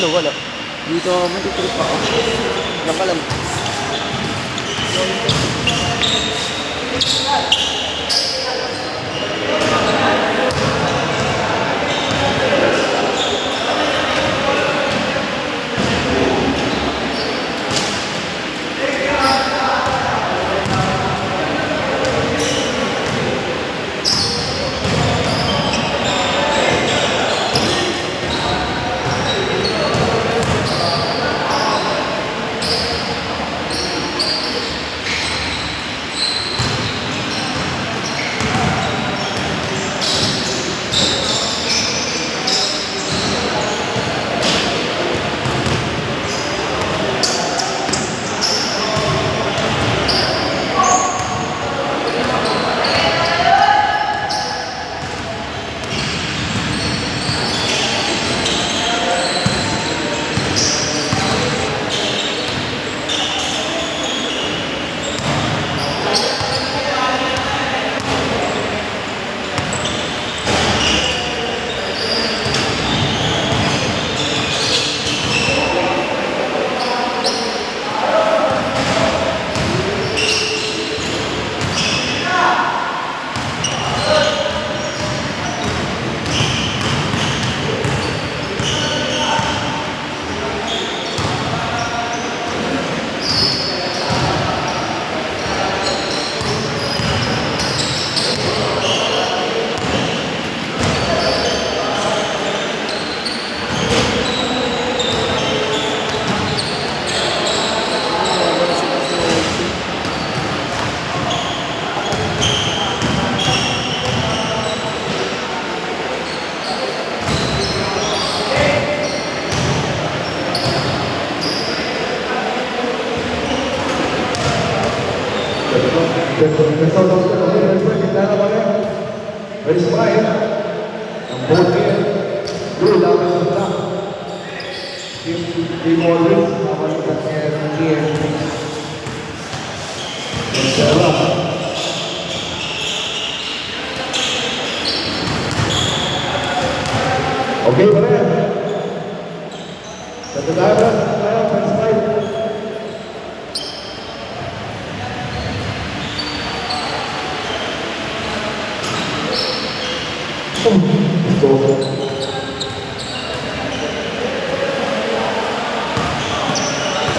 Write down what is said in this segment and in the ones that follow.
Wala. Dito matitrip ako. Wala ka lang. Empezó los después que cada manera Ismael Cambodia Blue down the top Tim Morris awan kaki Oke, boleh. Satu daerah, Ismail.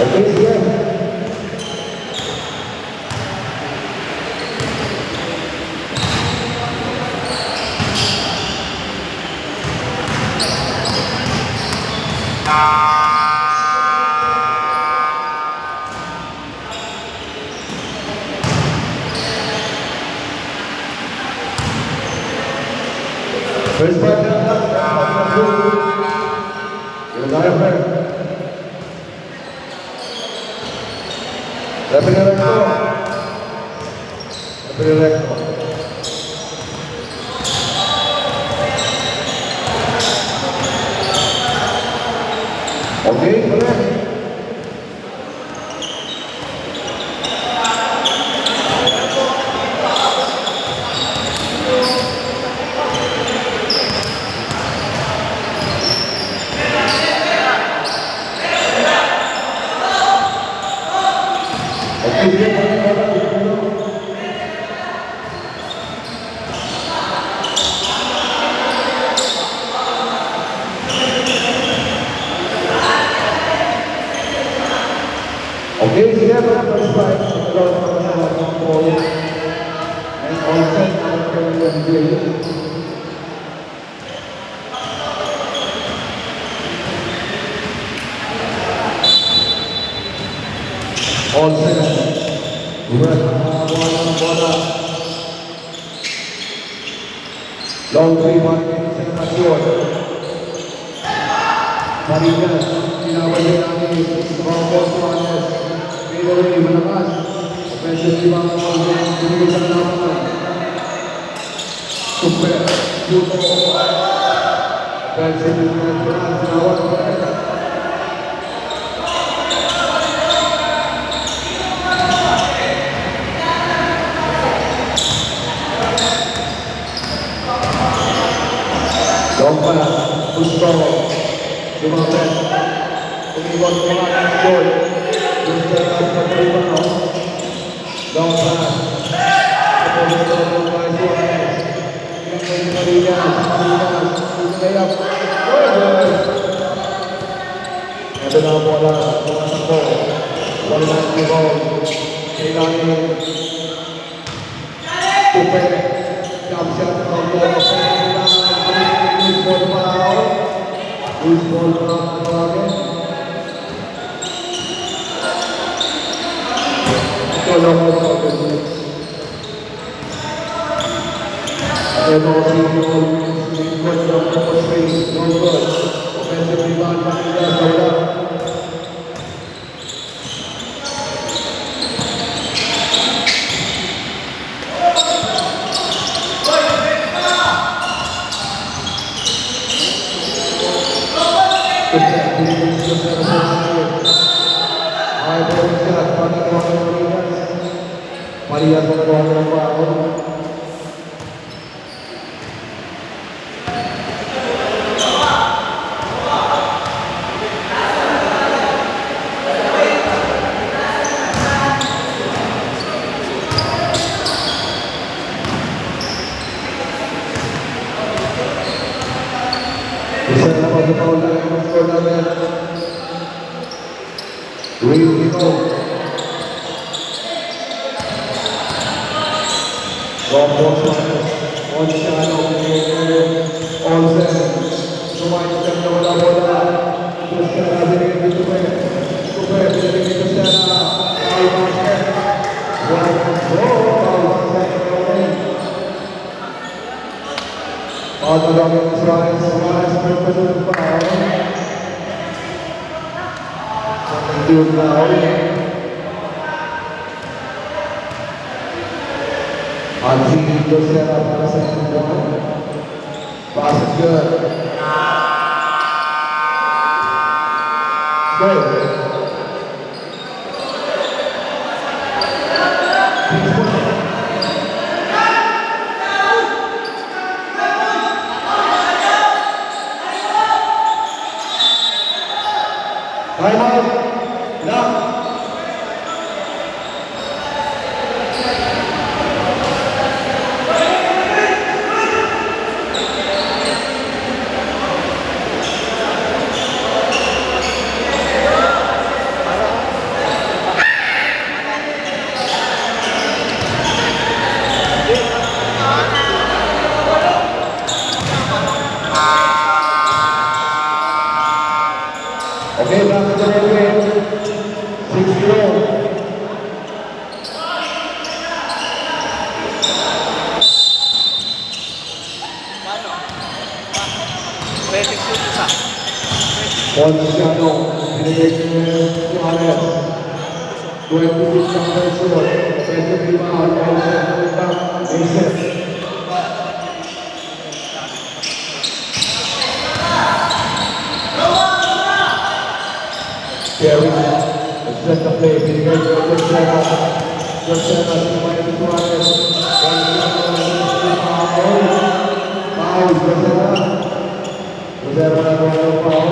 Oke, siap. First part Oke, boleh. Oke, siap ya, first fight. Kalau sama-sama poin and offset akan menjadi offset. Bola. Long three marking Senasyon. Marinas, pinawali namin Ramos Suarez. Pero hindi malakas. Offensive limang mga binigay sa laban. Super. Puto. Offensive limang mga sinawat. Dompa. Gusto. Lumapit. Umikot mo nga ng goal. Gusto na sa Palibano. Long pass. Ito dito ng mga Suarez. Yung may Marinas. Layup. Ito na ang bola. Tumasako. Wala na ang ball. Kailangan Tupe. Jump shot from ball. Loose ball pa ako. Loose ball pa ako. Ito lang ako sa offense. Ito si Lincoln ng Purple Space. No good. Offensive rebound pa nila sa wala. Maria mengeluarkan bola. Bisa dapat bola yang skor Rico. Rombos Onsiano Olsen sumainkan na wala bola Cristiano binigay dito Tupe binigay dito Cristiano foul basket foul basket Pagkakami ng Suarez may pasunod pa hindi yung foul Anjing dito siya para sa inyo. Pass is good. Good. Time out. Now. Okay, back to the game. 6-0. Onsiano, binigay ni Suarez. 26 ang person. Offensive rebound. Mason. Terry, set the play. Binigay ni Cristiano. Cristiano, sinamay ni Suarez. Foul, Cristiano. Cristiano na ng foul.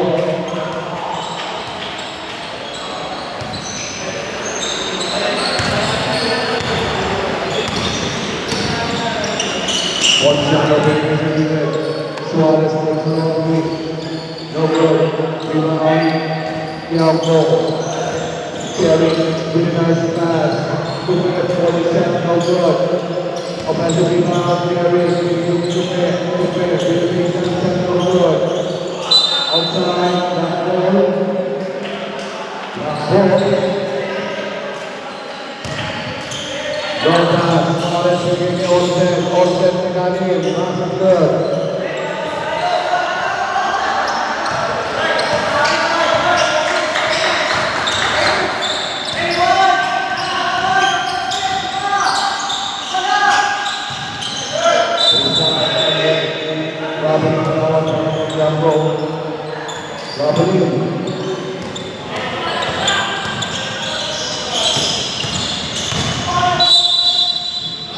Onsiano binigay sa gilid. Suarez takes a long lead. No good. Rebound. Yauco. Terry, really nice pass. 2 minutes 47, no good. Offensive rebound, Terry. Tupe, no good. Outside, back ball. Long pass, Suarez bigay ni Olsen. Olsen negatif, masuk good.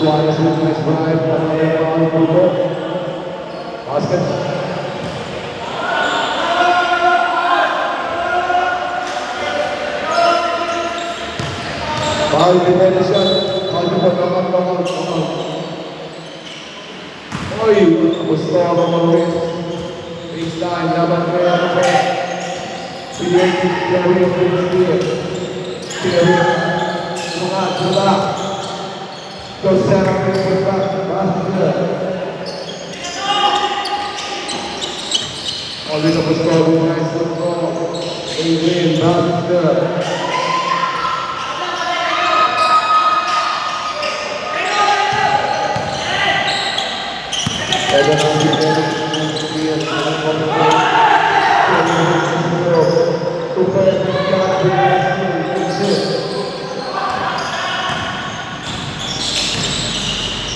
Suarez with nice drive, basket. Foul before the shot. Foul before, come on. Oy, gusto ako mag-win. Baseline, laban ko yan ako. Creative Jerry Fitzgerald. Mga tula. Joseph Fitzgerald. Basket. All in the score, nice to go. Adrian Basket. Evan Alvarez,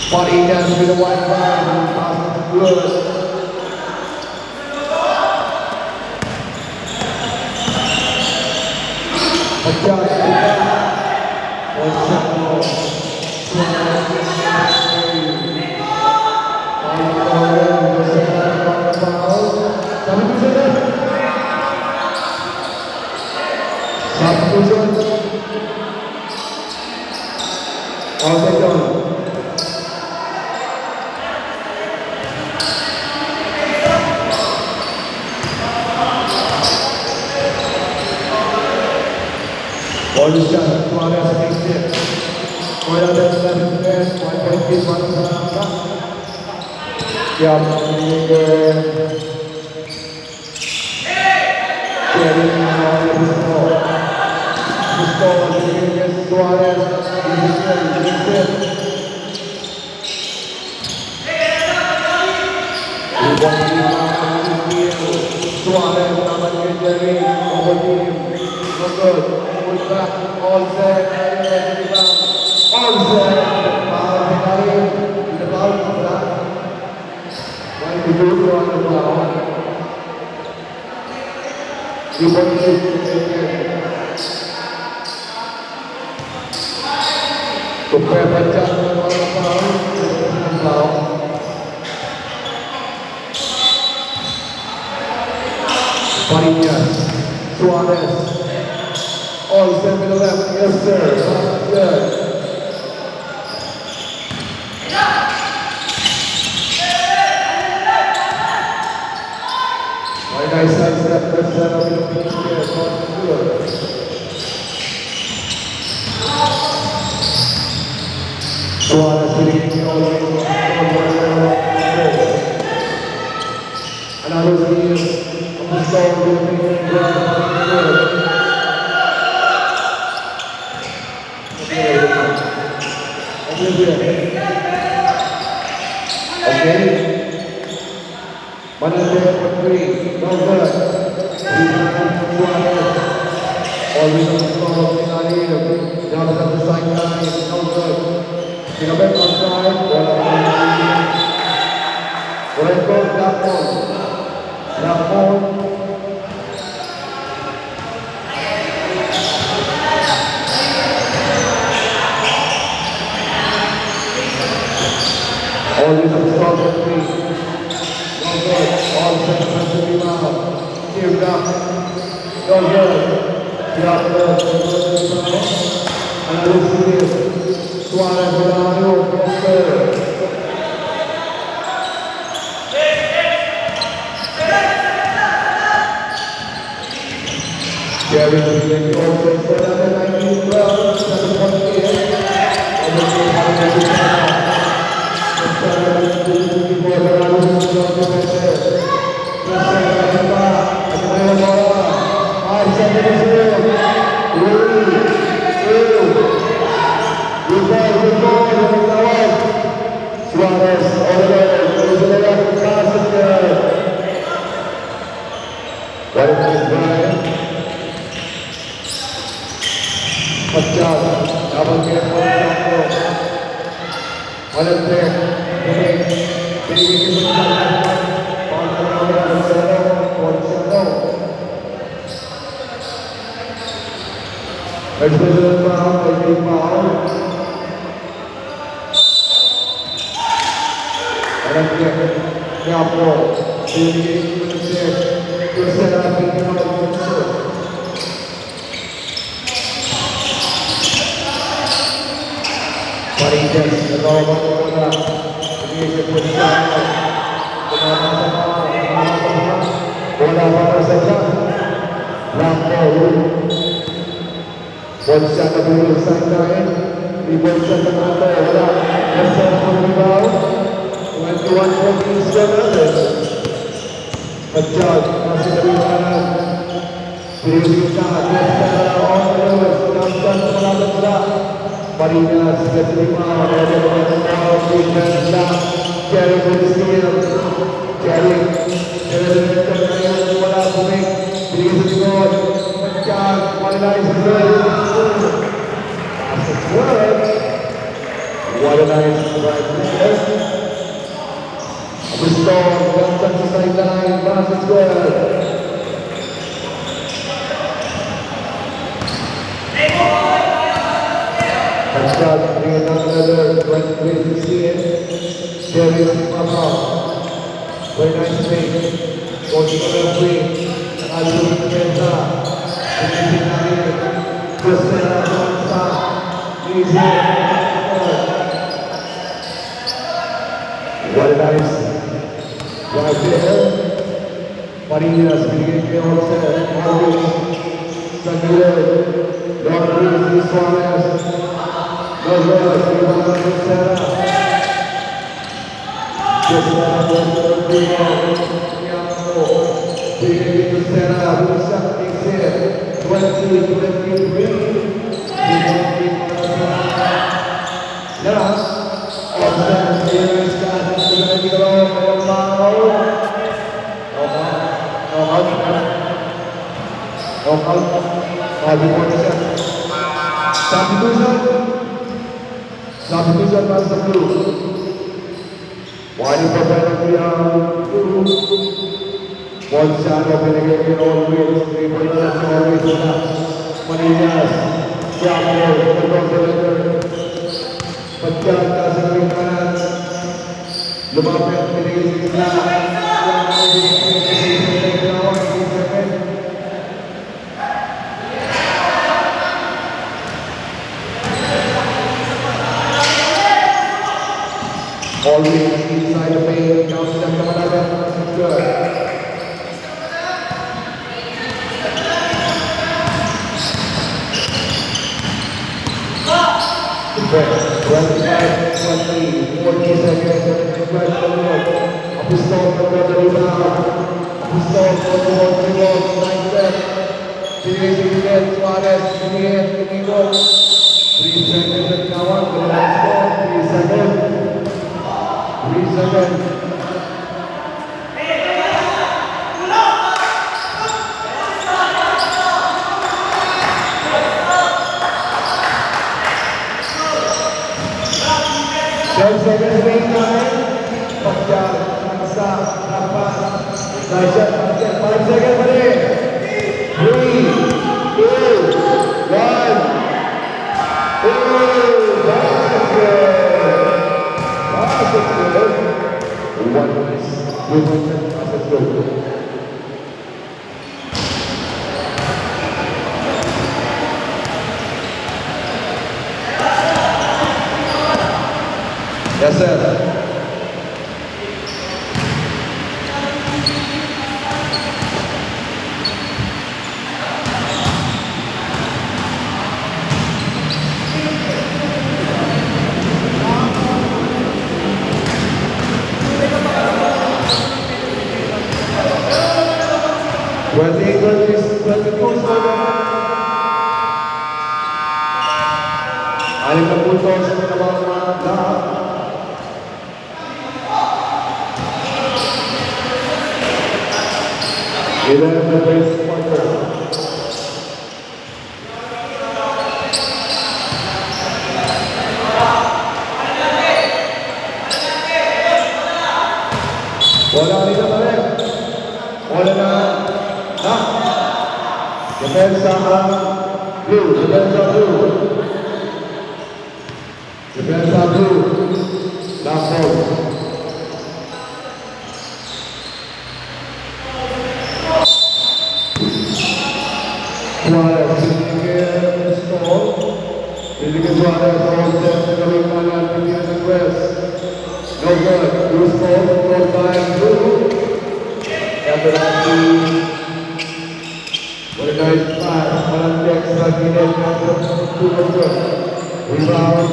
Body down to the white line, passes good. Adjust to back. 1 second more. All they done. One shot, Suarez makes it. Suarez left pass, 1.3 runs around. Yeah, Suarez, Supaya baca orang tahu. Farias, Suarez, all set to the left, yes sir, good. Very nice side step, first set up in the pinch here, good. Suarez hitting all the way. Another steal of the score will be okay. Manandre for 3, no good. Suarez. All the score of Pinari, jumps up the sideline, no good. Pinabek on side, Lorenzo Lapon. All this is stop at 3. No good. All set to the rebound. Give up. No good. Another steal. Suarez Milano, yes sir. Jerry Williams also for another 19 12, 7.8. Yes, nagawa ko na. Iniisip ko siya. Wala para sa siya. Lampo. Bolsa na bilog sa kain. Di bolsa na kato. Wala. Yes, ang rebound. 21-47. Pagjad. Masih dari kanan. Pilih kita. Yes, on the lowest. Kamsan penalaman kita. Marinas keterima. Ada penalaman. Kita. Carry the skill. Carry. Carry bola bumik. Pilih skor. Pagjad. Marinas keterima. What a nice right there. Restore, Johnson to sideline, Johnson square. Touchdown, bring it down another 23-16. Jerry Papa. Very nice play. Coaching on the free. Alvin Mesa. Christina Johnson. Easy. What a nice right there. Marinas beginning to onset. Marvin, Saguer, Lord Luis Suarez, Lozera, Silvana Lucera. Lucera, Lucera, beginning to Lucera, Luisa, exit, 20-23. Now, offset, here is Scott. Substitution masuk dulu. Wali pertandingan yang Bolsa yang always 3 points always Marinas Jamil pecah kasih kanan lumapit pinigil sila always inside the paint, comes down the Malaga, that's good. Defense, 25, 20, 40 seconds, right to the middle. Apostol for the rebound. Apostol for the rebound, nice set. Pinigil Suarez, pinigil. 3 seconds at kawan, the last ball, 3 seconds. 3 seconds. Pecah, Maksa, Nafas, Najat, 5 seconds balik. 3, 2, 1. Yes, sir. Aling kaputos sa mga lahat. Ilan na base quarter. Wala rin na rin. Wala na. Depensa ang blue. Depensa blue. Depensa blue. Last ball. Suarez again, score. Binigyan Suarez, all set sa gawing kanan, Pilihan ng West. No good. Loose ball, ball by Drew. After that, what a nice pass. Walang deck sa gilid. No good. Rebound.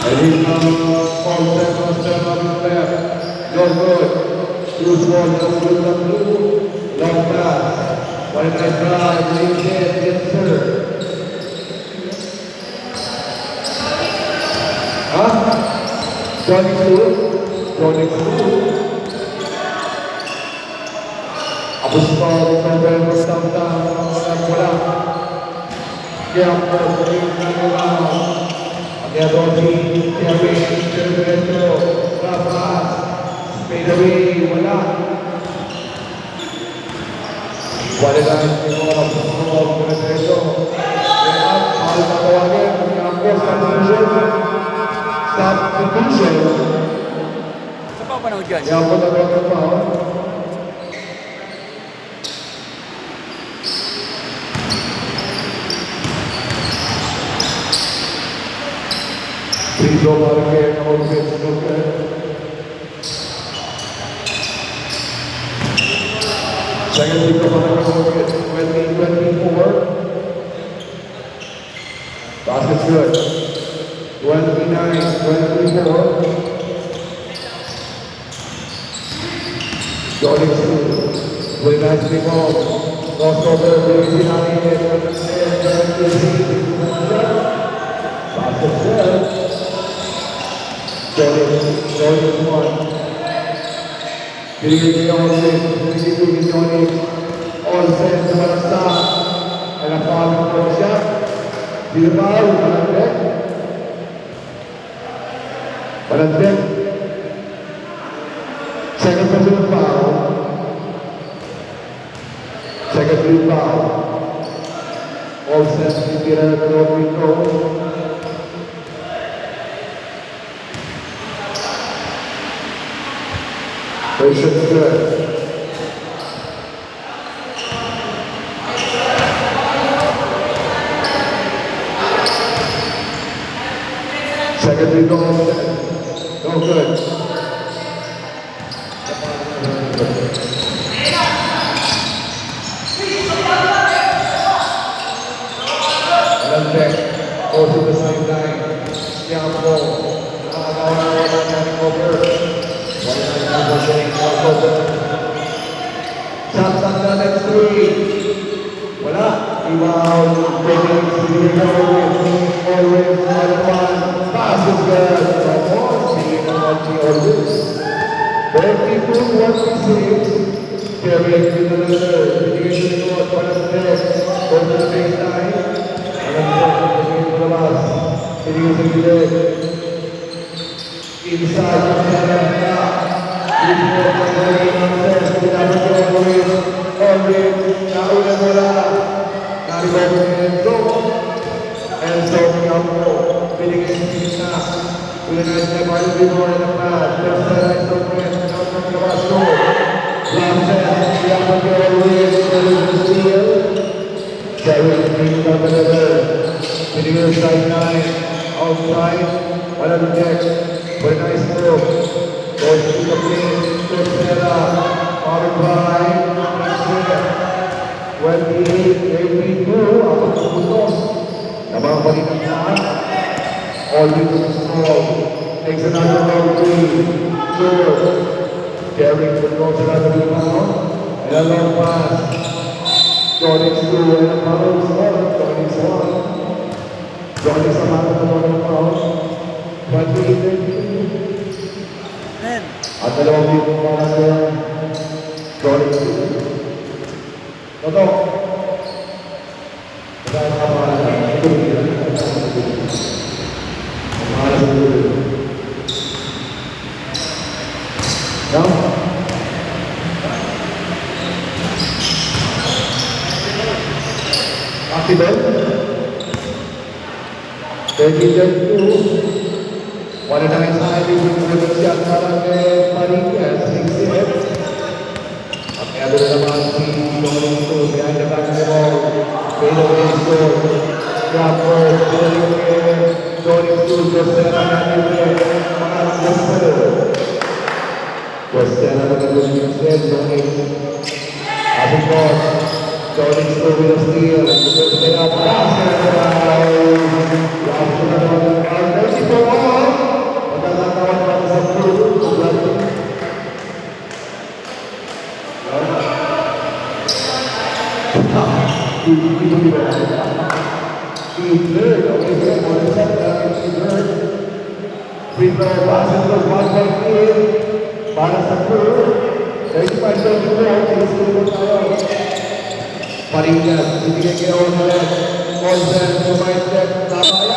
And he's now all set on step on his left. No good. Loose ball, no good from Drew. Long pass. What a nice drive. Leads in, gets served. Johnny Sue. Abos pa rin ang Belmo Stamta. Wala. Kaya po, rin na nila. Kaya Rosie, Kevin, Cerveto, Rapas, Spadeaway, wala. Wala na rin yung mga pagkakas ng Cerveto. Kaya mahal na tawagin. Kaya po, substitution. Sa pa panahon dyan? Kaya po nagawin pa. Free para kay Norwich Snooker. Second free throw para kay Norwich, 20-24. Basket's good. 29-24. Jordan Sue, play nice big ball. Crossover, Daisy Nani, Basket's good. Jordan one. Binigay niya Johnny. All set sa malasa. Ay napahalang ko siya. Bilbao, Malandek. Malandek. Second personal foul. Second free foul. All set, titira ng Rico. Patience good. Second free throw, no good. Malandek goes to the sideline. Tiago, nakagawa over. Shots on the next three. Wala. Rebound. Always one. Pass is good. Always. 32-26. Carry to the letter. Indication to what one of the next. Go to the baseline. Inside the outside, one of the decks, for a nice move. Goes to the plane, Costella, followed by 28-82, ang putos. Nababalik ang lahat. All due to the score. Takes another round three. Sure. Derrick will go to another rebound. And a long pass. Jordan's two and a foul. Jordan's one. Jordan's a man of the one foul. 28-82. At dalawang dito para sa Jordan Sue. Toto. Kaya nakapala. Ito nila. Nakapala sa dulo. Now? Activate. 30-32. One at a time, with the shot kay Mariquez, big set. At kaya doon naman si Johnny Sue behind the back of the ball. Taylor Mason. Crawford. Tony Cruz. Josera na libre. Mga Josera. Josera na libre. Tony. Asik bos. Tony Cruz with a steal. Josera pass. Langsung na naman. Nancy po all. Pagkakataon para sa Cruz. Itu di bawah. Hitler, okay, dia boleh saja Hitler. Hitler pasang ke one point para satu. Dari pasal itu harus dilakukan. Parinya, ketika kita orang konsen pemain dan tabaya.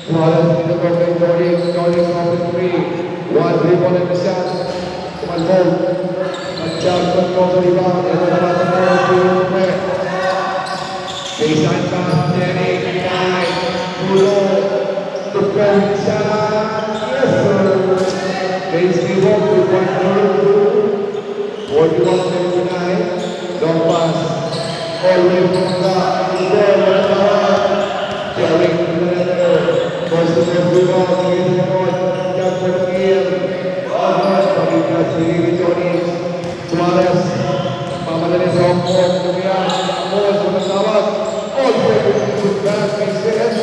Suarez dito kay Jordan. Jordan open three. One dribble and a shot. Tumalbog. Nag-jump control sa rebound. Ito naman sa meron si Rupe. Baseline pass. Jenny. Denied. Pulo. Defend shot. Yes, sir. Base rebound. 2.42. 41-79. Long pass. All the way from the ball. Jerry. Goes to the rebound. Against the ball. Jump for the field. Pagigkas ni Johnny Suarez pamadali sa home court kemudian Moles menawat all the way to the back set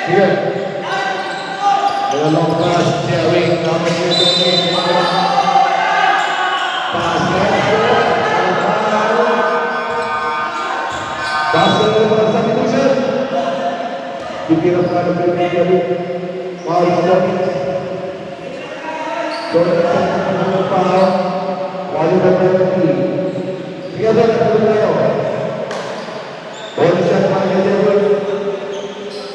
here dengan long pass Jerry dapat Johnny pass Basel substitution dikira pada Jerry foul Johnny Jordan menang foul, lalu berhenti. Dia berhenti. Bola siapa yang jawab?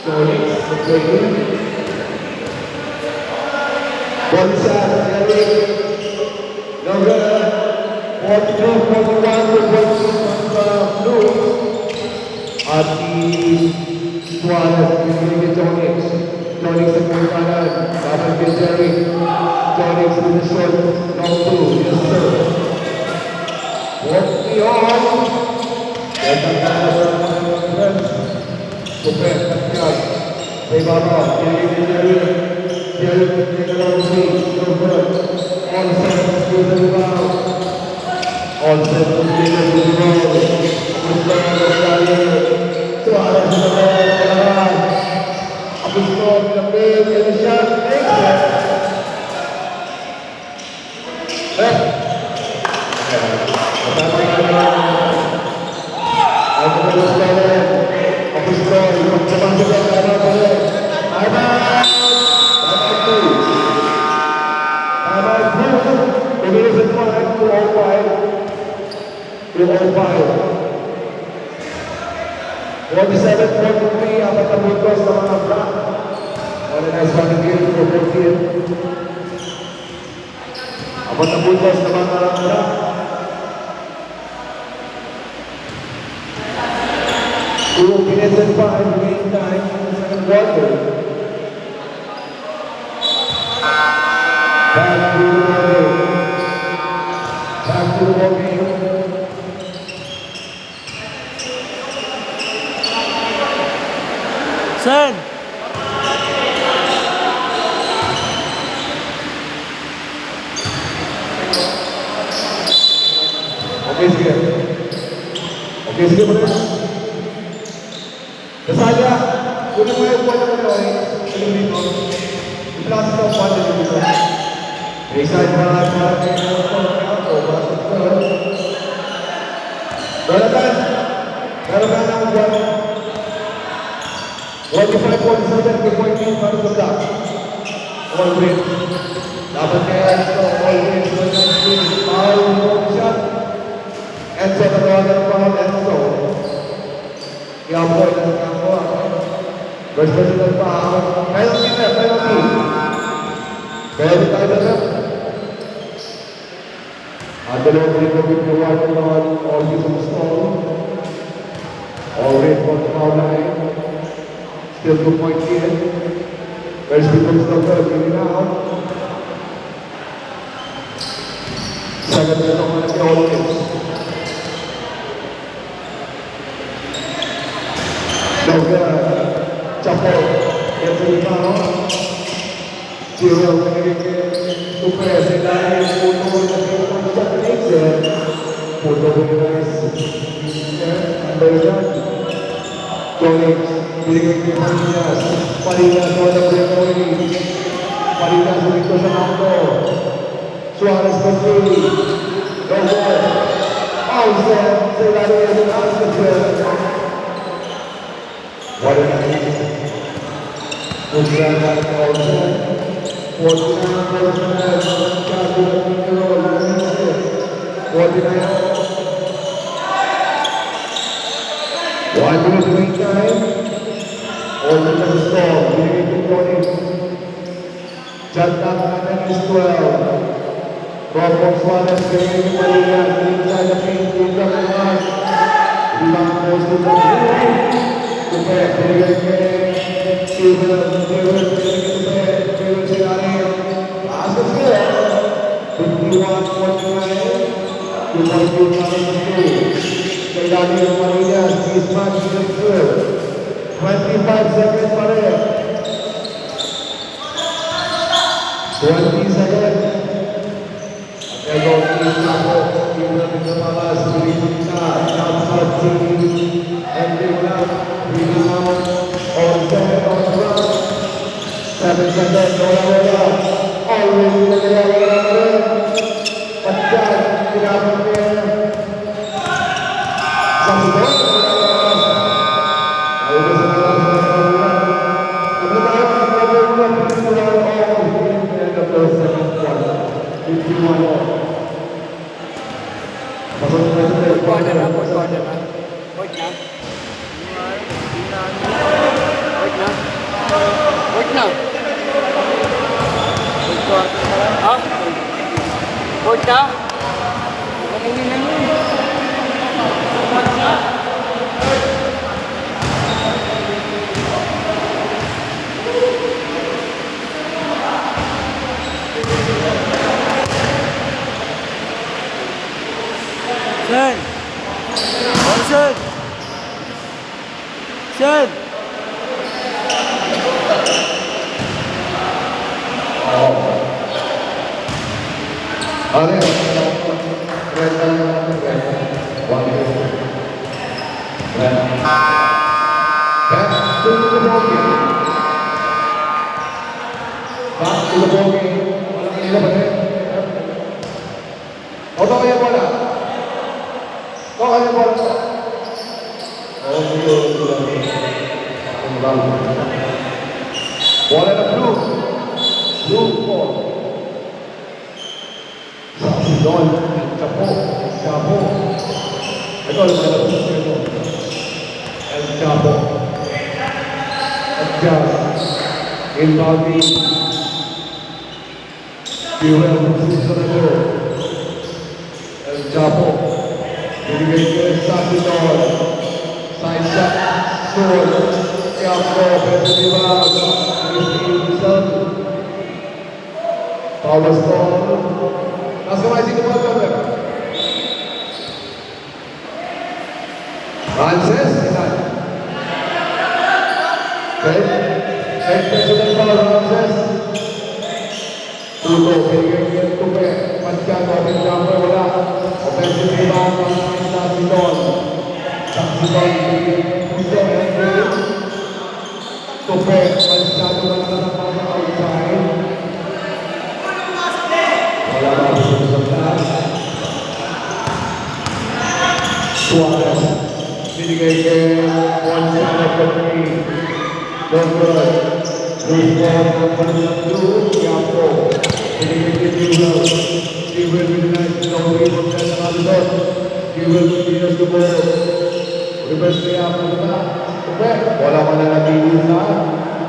Jordan berhenti. Bola siapa yang jawab? Nomor 41 Blue. Adi Suarez memiliki Jordan. Jordan sebelah kanan, dapat ke Jerry. Jordan with the shot, long two, yes sir. What's the on? Datang friends. Super, Katias. Rebaba, Jerry. Jerry technology, no good. All set to the rebound. All set to the rebound. Suarez in the ball. Abusko in the big and the shot. Makes it. Apa terputus teman anda? Two minutes and 5 remaining time in the second quarter. Back to the ball. Back to the ball game. Sen! Okay, sige. Okay, sige mo rin. Nasaya, kunin mo yung buwan na mo rin. Alam dito. I-plus ka buwan na dito. Baseline para kayo ako. Dalagan. Dalagan ang buwan. 45.7 3.8 para sa block. All win. Dapat kaya ito. All win. Foul mo shot. Enzo natawagan pa ang Enzo. Iapoy na nakakuha. First personal pa. Penalty na, penalty. Penalty tayo na na. At dalawang pinagawin na water naman always on the stall. Always on the foul line. Still 2 points in. First becomes the third, really now. Second is naman na always. Chapo, gets the rebound. Zero, Super, Zidane, Puto, makes it. Puto, Johnny, Parinas, Parinas, Victor Sanando, Suarez, Petri, no good. Outside, Zidane, and what a night. Putra outside. 49. 1 minute wait time. Open the score. Binigay ko Tony. Shot clock natin is 12. Robert Suarez, binigay ko Maria. Inside the paint, lead up the line. Rebound goes to the Tupe, binigay kay Steven, binigay si Ariel. Taas na sila. 51-49. 2.2 natin sa 2. Kay Daniel Maria, his match is good. 25 seconds pa rin. 20 seconds. Ego, Chapo, Steven Pinamalas, Pilipina, Champsat, Henry Ulam, Rebound, on 7 on the run. 7 seconds, wala. Always wala. Pagkat, kinabang niya. Sa sunod. Sen! Sen! Sen! Red back to the ball game. Back to the ball game. Walang ilaban eh. O, to kaya bola. To kaya bola. Bola na blue. Blue ball. Don, Chapo. Ito ang lalabas nito. El Chapo. Adjust. Involving Fuel Surrender. El Chapo. Binigay ko sa Don. Side shot. Sword. Chapo. Festival. Christine. Power score. Nós mais em uma câmera. Francis, president para Francis. Tulo, pinigyan ko pa. Pagka ko, pinigyan ko wala. Offensive rebound, sa Sidon. Sa Sidon, pinigyan ko sa Tupe, masyado na nakapasa outside. Wala na sa taas. Suarez. Binigay kay one shot of the three. Don't good. Loose ball ng Blue. Yapo. Binigay kay Jewel. Jewel with the nice long rebound sa nakalisot. Jewel continues to ball. Reverse kay Yapo na. Wala ka na natigil na.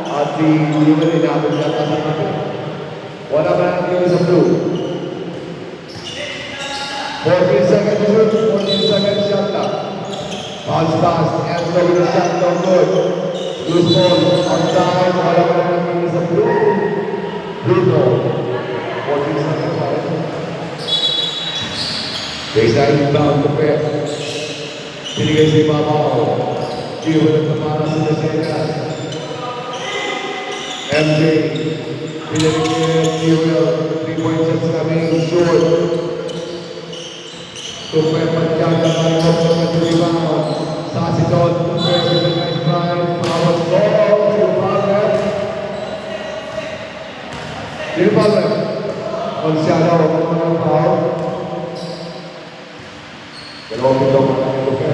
At si Jewel inabot yata sa kapit. Wala ka na natigil sa Blue. 14 seconds to shoot, 14 seconds shot clock. Bounce pass, Enzo with a shot, no good. Loose ball, on time, wala ka na natin sa Blue. Blue ball. 14 seconds pa rin. Baseline rebound to Pep. Binigay si Mamao. Gio na tamara sa Desenas. MJ. Binigay si Gio. 3-point shots coming short. Tupe pagjaga tayo sa rebound. Sa Sidon, Tupe with a nice drive. Power ball to Palmer. Jill Palmer. Konsyado ako ng foul. Dalawang ito mga Tupe.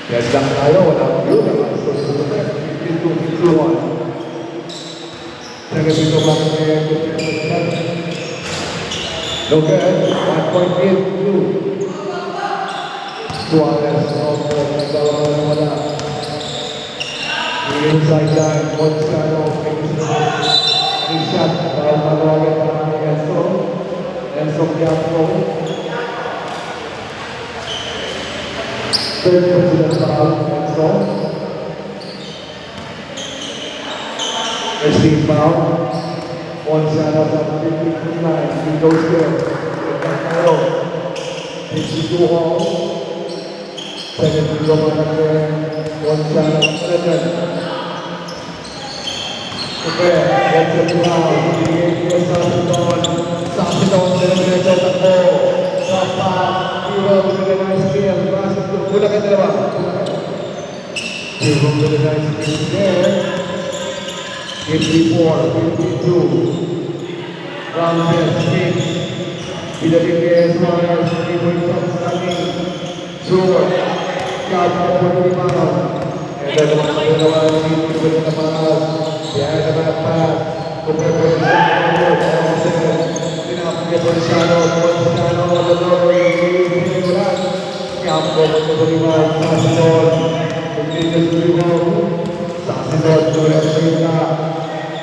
Yan lang tayo, walang view. Tupe, 52-51. Second ito lang Tupe. Look at 1.82. Suarez, Romo, nagawa na wala. inside line, Gonzalo, big shot, foul magawa para kay Enzo Bianco. Third personal foul, Enzo. First team foul, Gonzalo sa 15 line, he goes there. Gonzalo, 52 home. Second free throw para Gonzalo President. Okay, that's a foul. Binigay ko sa Sidon, diretso takbo. Sa pass, hero with a nice skill. Mula ka dalawa. Hero with a nice skill there. 54, 52. Ramses, Smith. Pinabigay Suarez, Iboy Samsani. George. Kaya po ni Mama. And then naman sa dalawa, Iboy na pass. Behind the back pass. Kumprepo sa Pinapagay po ni Sano. Gonzalo, Lador, Iboy. Kaya po ni Mama. Sasidon. Continuous to rebound. Sasidon, Julian Sina.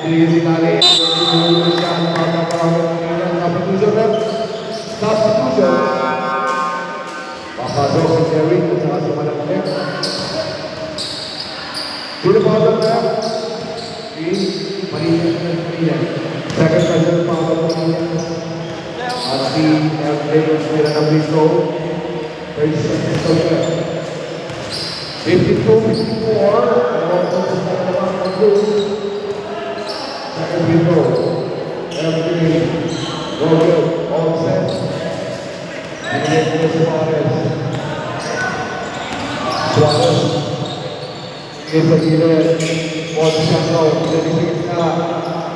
Dinali. Siya ang pagkakawin ng substitution. Substitution. Papasok si Jerry at saka si Malaknek. Sino pa ako na? Si Marina. Second person pa ako na. At si David Mira ng Rico. Third substitution. 52-54. Second free throw. Everything. Go good. All set. Binigay ko si Suarez. Suarez. Binigay sa gilid. Gonzalo. Binigay sa gitna.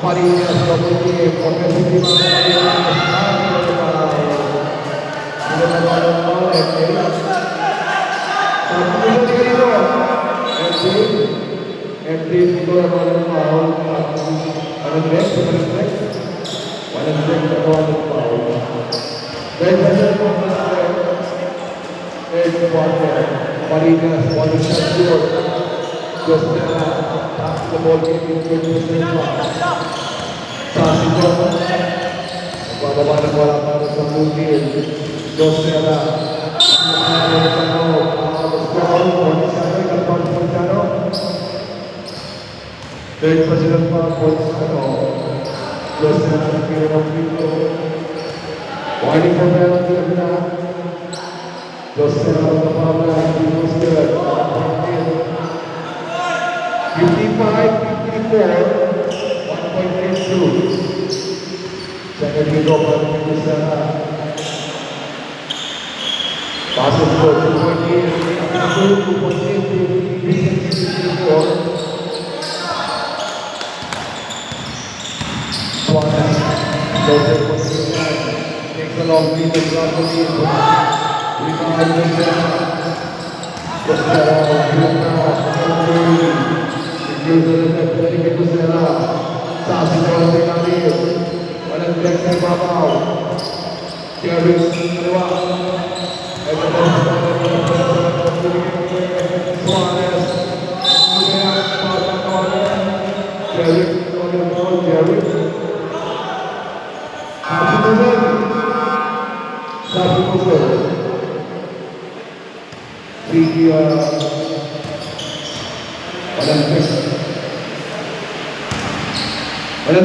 Marinas. Double team. Offensive team. Entry itu adalah foul. Walang break. Walang break na foul. Dahil sa second quarter, third quarter, Marinas, one shot short. Just pass the ball into the Sasidon. Nagbababa ng wala para sa Mutil. Josela. Third president pa po Josela ng Pito. Winding for penalty na. Josela ng Pabla. Pito's good. 55-54. 1.82. Second hero para Josela. Passes for 2.8. 2.8. Suarez, Joseph takes a long lead and runs the lead. Rebound Gonzalo, Gonzalo, Sasidon Binali, walang break sa ibabaw. Jerry, kaliwa. Suarez, Jerry, walang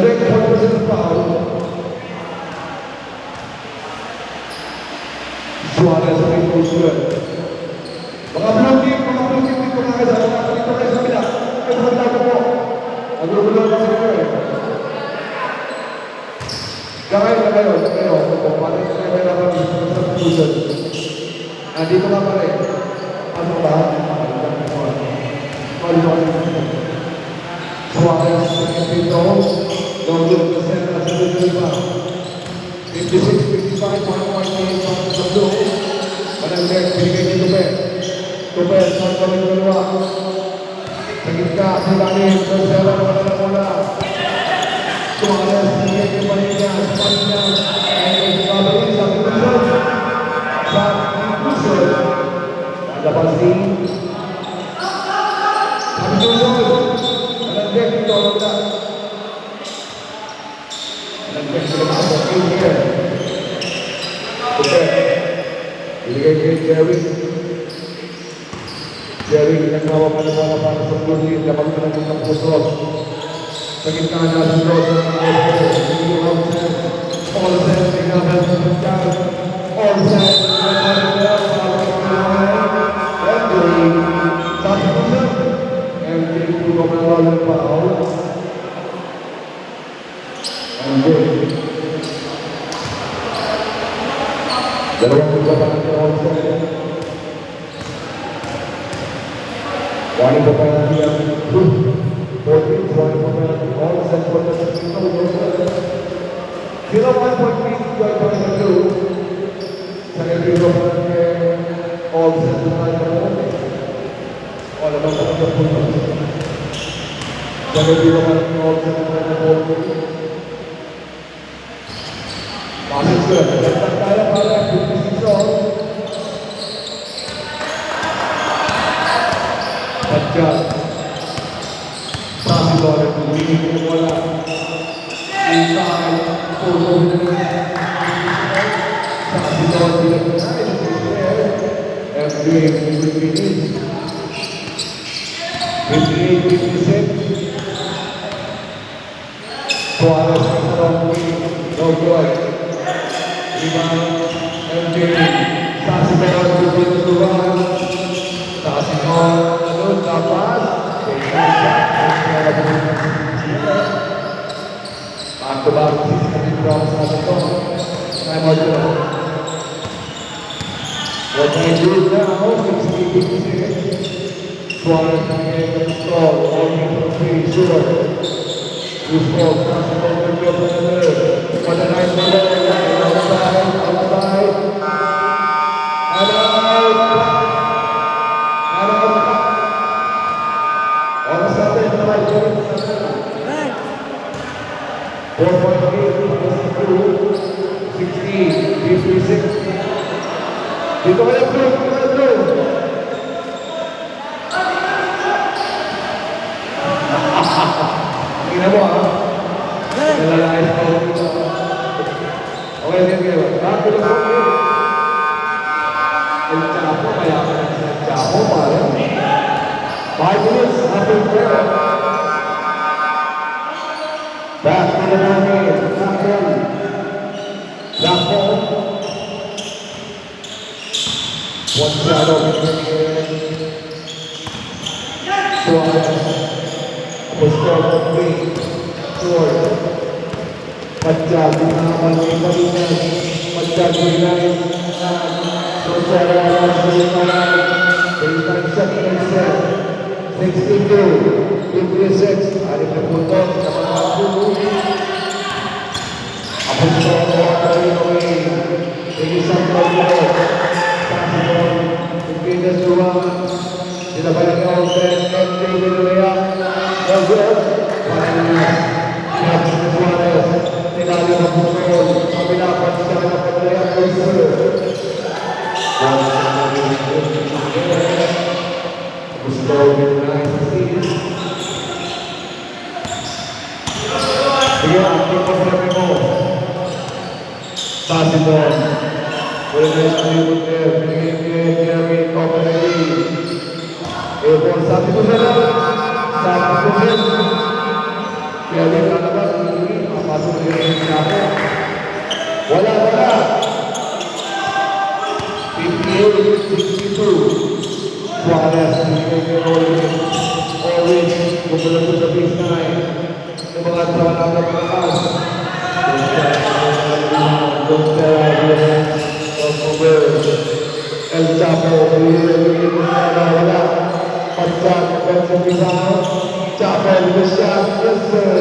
break 40% foul. Suarez ay good. Mga blue team dito mga kasama. Dito kayo sa bila. Punta ko po. Nagulong sa inyo eh. Gawin na kayo. Palit na kayo naman sa substitution. Nandito ka pa rin. Ano ba? Suarez, Pito. Gawin na sa substitution. 56-55, 1.8 sa blue. Walang break, binigay ni Tupe, sa kami dalawa. Sa gitna, silalim, Gonzalo, wala na mula. Suarez, binigay ni Marinas, and Gabay, sa Pituson. Sa Pituson. Ada pasti. Sa Pituson. Jerry nagkawa pa ng bola para sa blue team. Dapat pa ng mga puso. Sa gitna na si Rosa. All set. Tingnan sa pagkakas. All set. MJ puno ka na lang pa. MJ. Dalawang puso pa ng all set. One of the penalty of 14, one of the penalty, all set for the 0.3, joy point of 2. Second zero penalty, all set to the all of the penalty. Second zero penalty, all set to the pass is good. Para 56 all. Pajak Sasi bola ini bola inside Sasi bola tidak every 58-56 Suarez from no good rebound MJ Sasi bola keluar Sasi bola dapat aku baru seperti berapa satu saya mau coba what I do now is Suarez control all free sure you score what a nice outside Dito kaya bro, Tingnan mo ha. Nalalais pa ako dito. Okay, sige. Bago na po kayo. El Chapo, kaya ka na sa Chapo, pala. 5 minutes after prayer. Back to the moment. Black ball. One shot over Suarez. Score for 3. Suarez. Pajak dinaman ni Marines. Pajak Marines. Suarez. Baseline second set. 62-56. Ada terputus sama aku. Apa score dari away. Ini sampai Pindas dua, tidak banyak orang dan MJ Widoya, Rogers, Panas, Suarez, tidak ada pukul, tapi dapat secara penilaian besar. Gusto nice to see. Dia kita bertemu. Sasi ball. Very nice to meet you there. Airborne satu sana, dia katakan ini apa sebenarnya siapa? Bola 58-62. Suarez orange beberapa lebih naik. Semangat lawan atas. El Chapo bola pecah dan semisal Chapo besar besar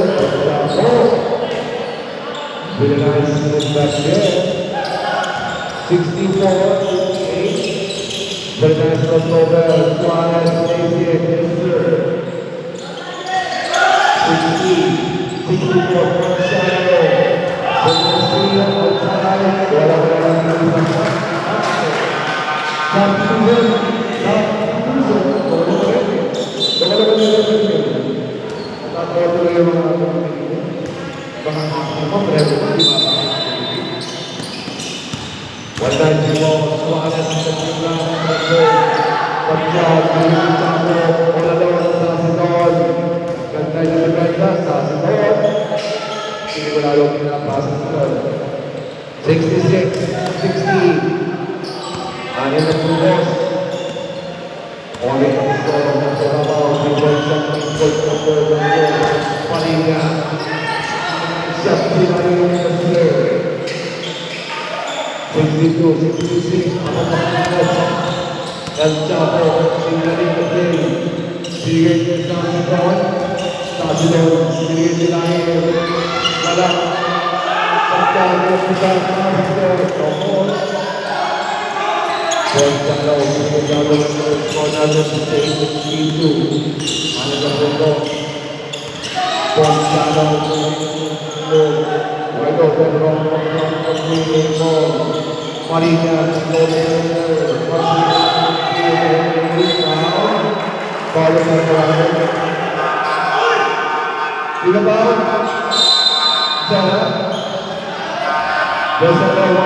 Chapo very nice back there 64-8 very nice crossover Suarez Asia Kaiser 60-64 from Shadow Bernastia outside bola Mga ako, meron ko di ba? Wala si mo, suwala sa kanila ng goal. Pagkat, pinag-isapo, wala daw sa Sidon. Ganda niya na ganda sa Sidon. Hindi ko lalo pinapasa sa Sidon. 66-60. Ano na po boss? Orin ang score ng Sarabaw. Bigol sa Bigol sa Bigol. Palinga. Siya sila yung kasi. 62-66. Ano pa ang El Chapo. Singaling kasi. Bigay niya sa Sidon. Sa Sidon. Bigay nila yung wala. Pagkakit kita sa Sidon. Kalau kita sekolah dan itu mana terbentuk kalau waduh terong marinya kalau tidak tahu cara bersama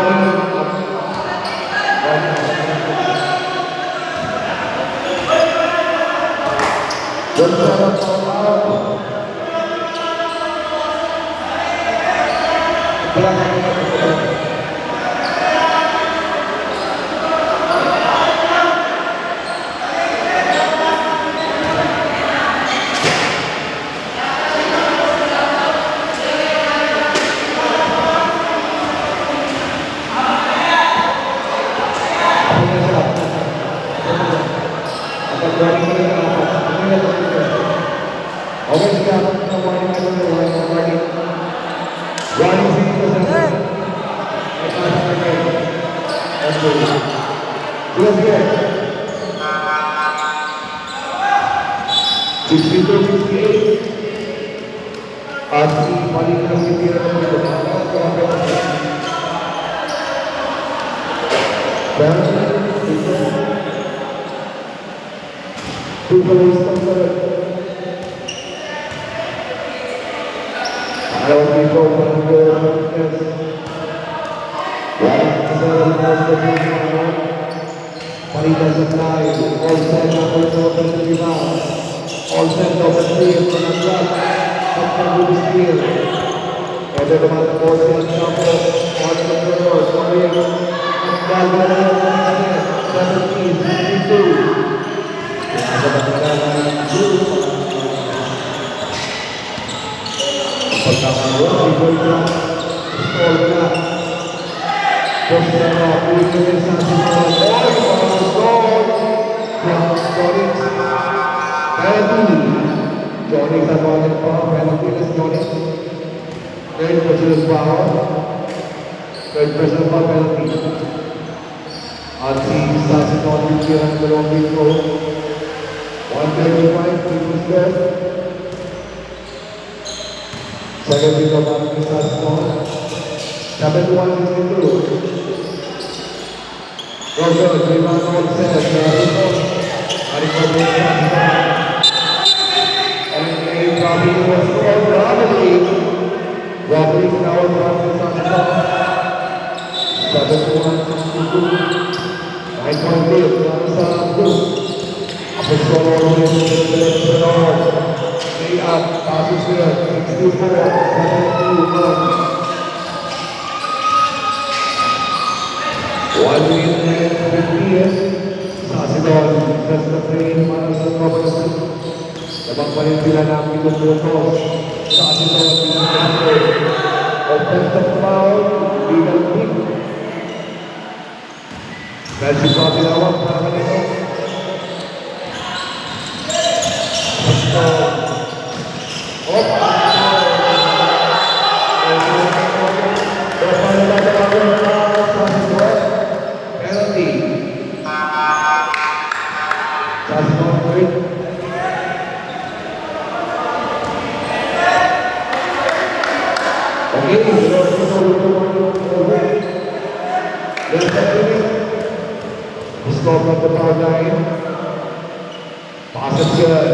Passes here,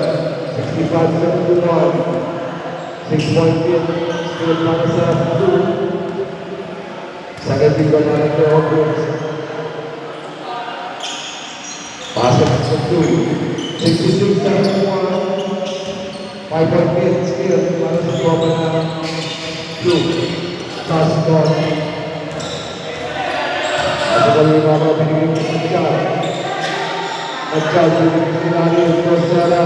65-71, 6-point lead. para sa 2. Second finger naman kay Hawkins. Pasok sa 2. 66-71. 5-point lead skill para sa tropa na 2. Toss ball. At ito yung mga pinigil ko sa Chad. At Chad, pinigil ko sila rin yung Rosella.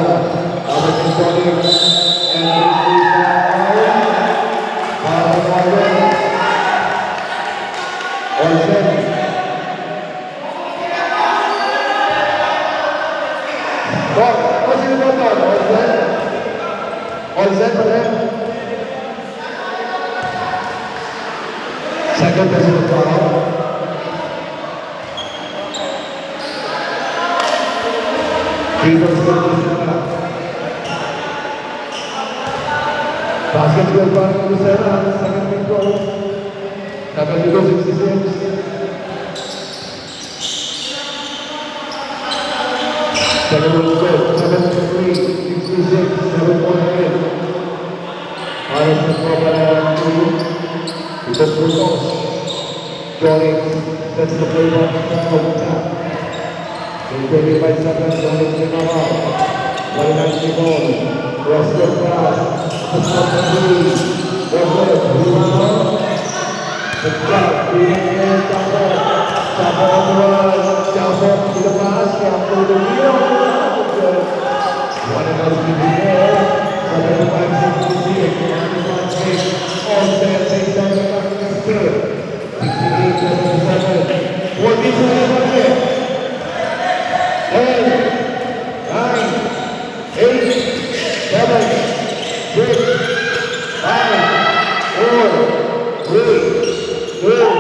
Tapos yung Sonic. And para sa Marlon. Olsen. Sino ba ito? Olsen? Olsen pa rin? Second personal foul. Freedom service na. Basketball para ng Lucena. Second free throw. Second free throw, 66. Second one good. 7-3. 66. 7-1 para sa tropa na 2. Ito Brutos. Jorix. That's the play one. In 25 seconds, Jorix Limamal. 190 ball. Roster pass. Pasok na 3. Robert. Limamal. The crowd. Pinagyan. Tapos. Tapos on the run. Tapos. Ilabas. Tapos. Lumio. One of us to be there. 75-66. All set. 68-77. 14-7. 10, 9, 8, 7, 6, 5, 4, 3, 2, 1.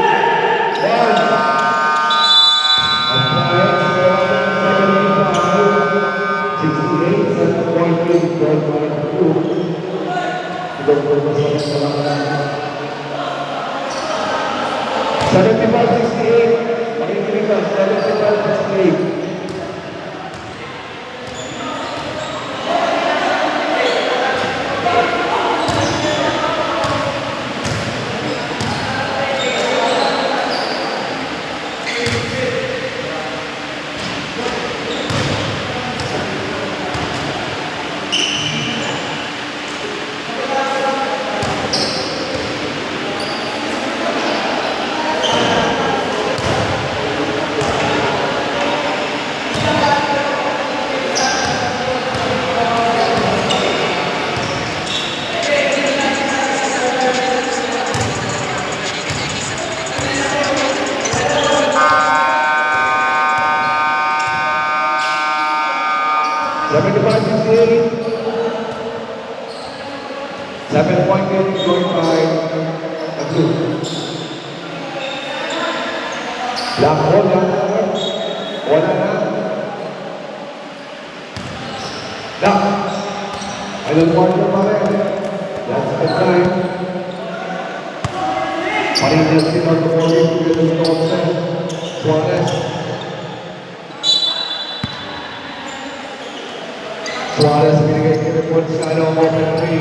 Suarez binigay kay Gonzalo open three.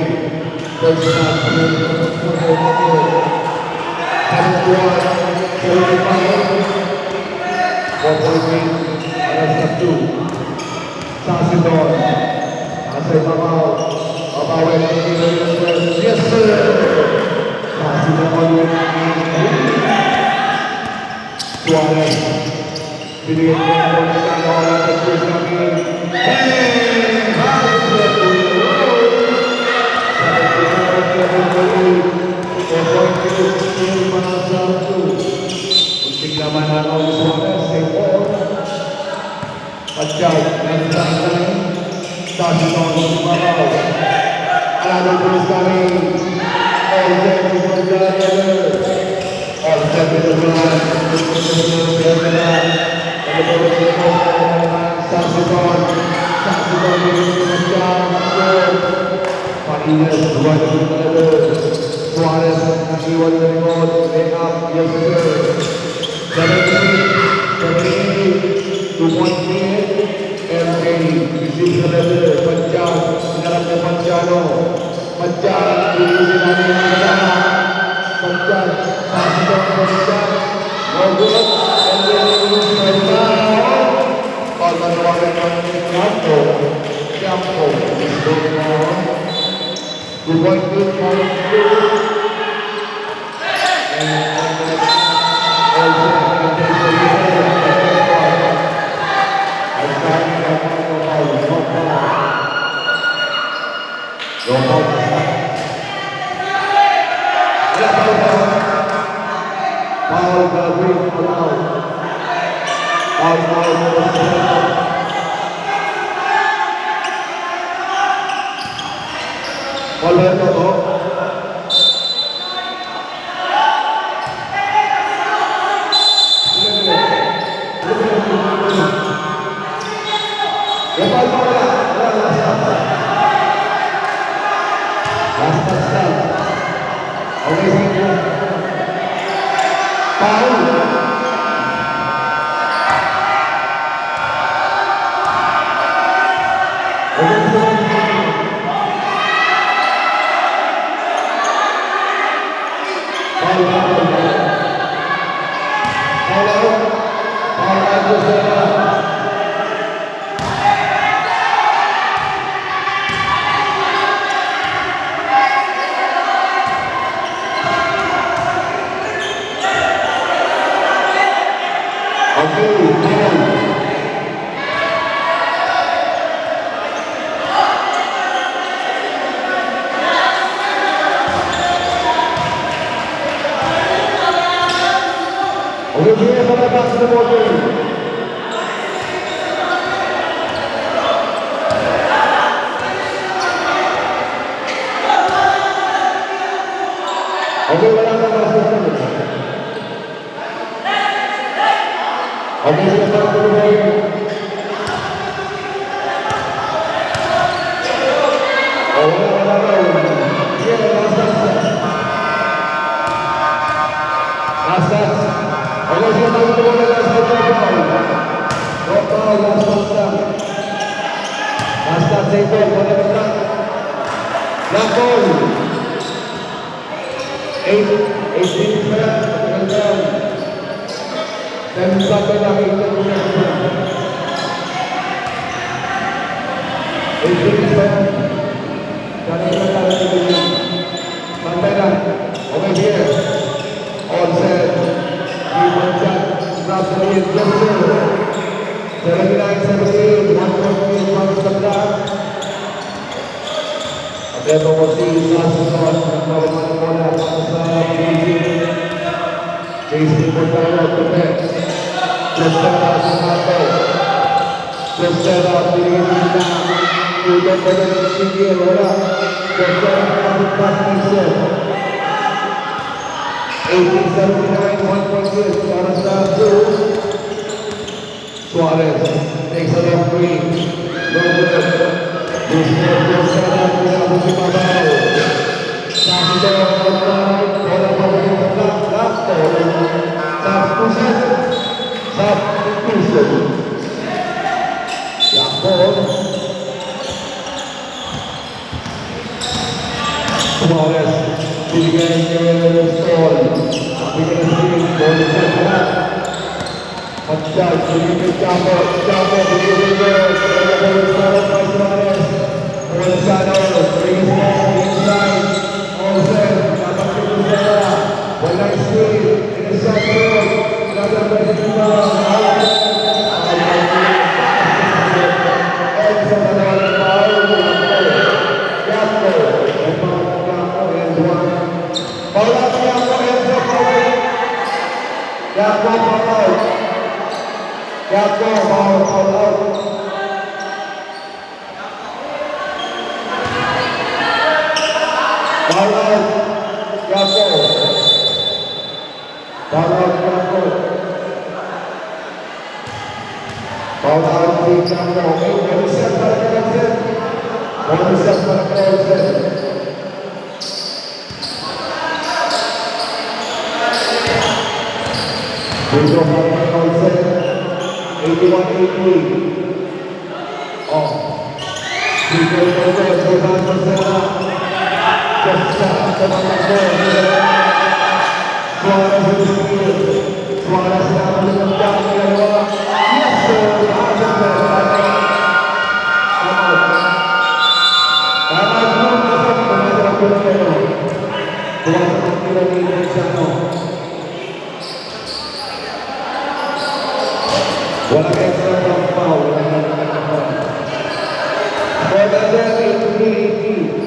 First shot. 4-point lead para sa 2. Sasidon. Asay Mabaw. Mabawin ang Pilipinas. Yes sir! Sasidon with Suarez. Binigay kay Gonzalo at the first namin. Unting laman na ako sa Suarez, save ball. Pagkaw, left side line. Sasidon sa Mabaw. Another first coming. All set before the other. All set with the run. Sasidon. Sasidon with Pagkaw. Parinas, one of the Suarez, he was the remote, lay up, yes sir. 7-3, 2-point lead, MK, receives another, Pagkaw, sinarap ng Pagkano. Pagkaw, hindi sila niya Campo is going on. 2-point lead for the Blue. Moreno. Pumasok ang tira ni Luciano. Walang extra from foul. Walang extra foul. Quarter 8-3.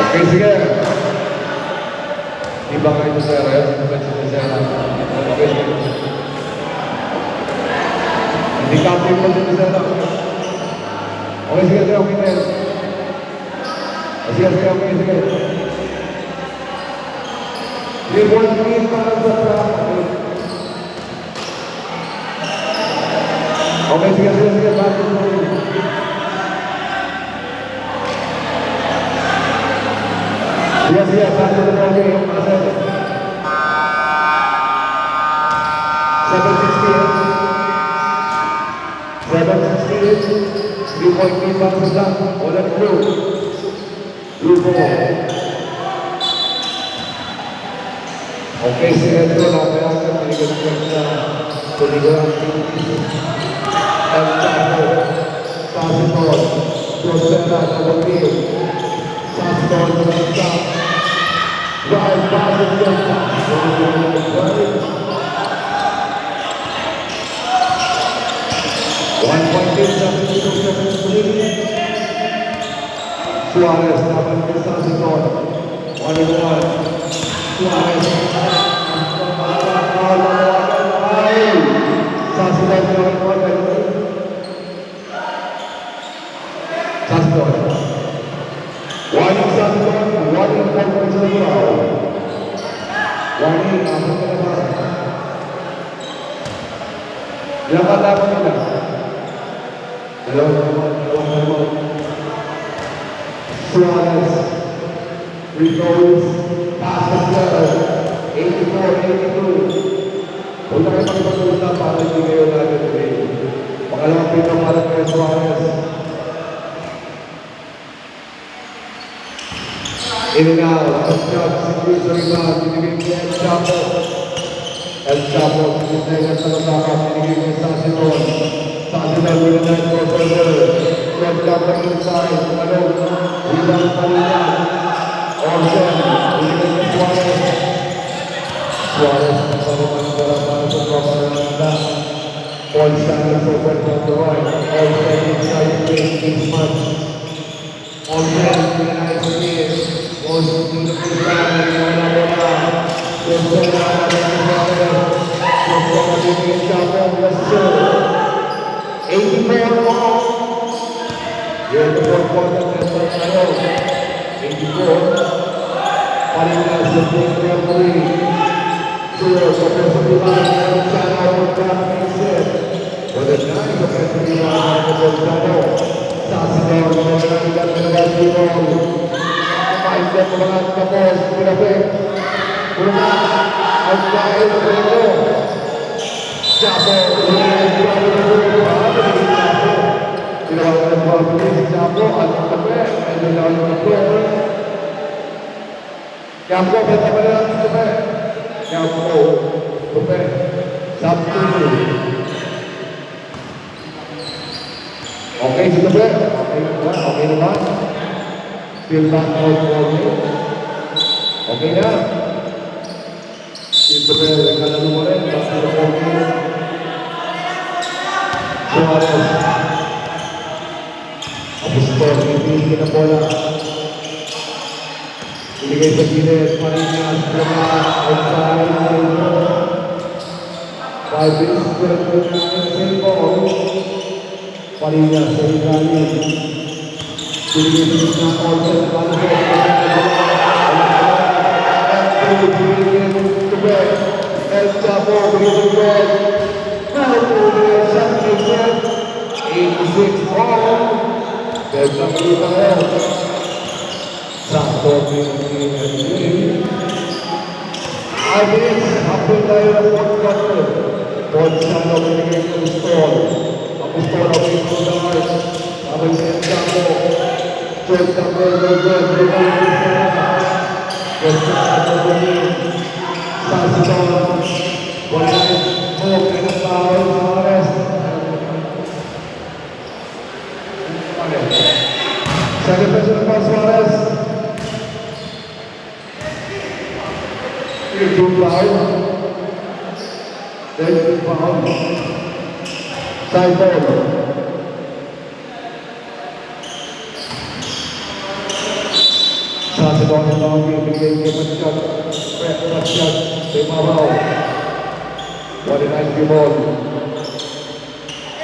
Okay, sige. Di ba kayo sa ref? Okay, sige. Hindi kapit mo sa ref. Okay, sige. Sige. 3-1-3 para sa trap. Okay, sige. Bakit mo? Siap, satu lagi yang masuk. 7-16. 3-point lead para sedang oleh Blue. Blue ball. Oke, saya itu namanya meninggalkan peninggalan dan campur Saston, Prosera, Kabir, Saston, Prosera, Right, Saston, one point Suarez dapat ke Saston, 1-1. Suarez Suarez recalls passes 84-82. Huwag na kayo magpag-usap para hindi kayo natin today. Pangalawang pito para kay Suarez. In and out, shot, secure sa rebound, binigay niya El Chapo. El Chapo, sinigay sa lasakap, binigay niya sa Sasson. Sasson with a nice ball further. Red Cup on the inside, rebound pa rin niya. Orson, binigay niya Suarez. Suarez, nasarutan ng para sa Propagananda. Paul Sanders open from the right. Orson inside the paint, big match. Orson, with a nice speed. Orson, to the free side, wala bola. Orson, wala Suarez. Orson, binigay Chapo, Lester. 84 more. Here the fourth quarter, Lester tayo. 84. Parinas, the big referee. Suarez, offensive rebound, and Chano makes it. With a nice offensive rebound, and Chano. Sasson, menangkan basketball. Pemain dan pemain kapal Grafik. Kurang outside Grego. Chapo, Chapo, Chapo, oke, sudah ber. Oke naman. Fill back out for me. Oke na. Sudah ber. Kalau lumaren, basta na for me. Suarez. Apostol, ibigin na bola. Ibigay sa gilid. Parinas, Parinas, outside. 5 minutes, same ball. Parinas, same value. Ibigay sa Orson, El Chapo, Greg. 86 all. There's somebody else. Sasson, 5 minutes, halfway tayo ng fourth quarter. Gonzalo binigay ng Apostol. Apostol ang pinag-ulit. Sabay sa Encapo. Check the ball. Gonzalo binigay. Sasidon. Wala mo. Kailang tao. Suarez. Second person for Suarez. Two foul. Then two foul. Side ball. Sasidon ang boundary. Binigay kay Matchak. Matchak. Kay Mabao. What a nice game ball.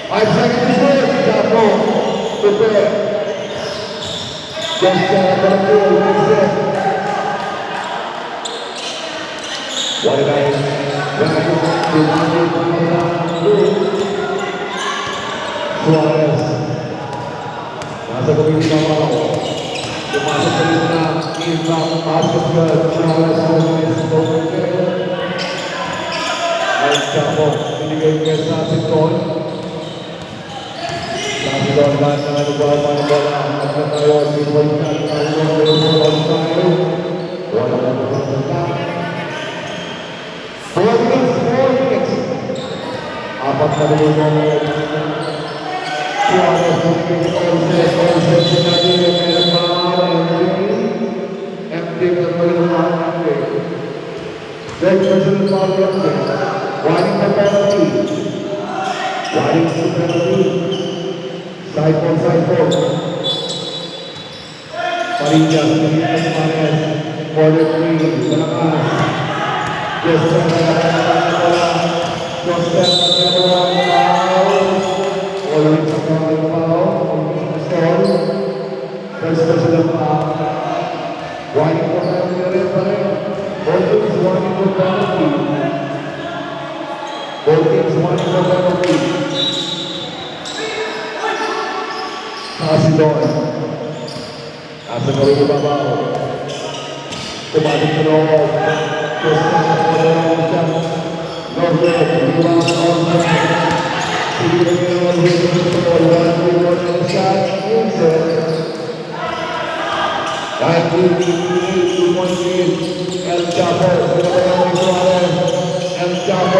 5 seconds to shoot. Chapo. Prepare. Just Barangay. Next set. What a nice. Suarez. Nasa gawin ni Mabao. Pumasok sa lista. Inbound basket good. Suarez. Ay Chapo. Binigay kay Sasidon. Sasidon ba na nagbawa ng bola. Nagkatayo si Boykan. Wala na nagbawa. 4 minutes. Apat na minuto. Suarez Onse sinabi meron pa MD Red personal foul warning the penalty. Warning the penalty. Side ball. Parinja Suarez. Corner 3. Malakas. Yes, El Chapo, El Chapo,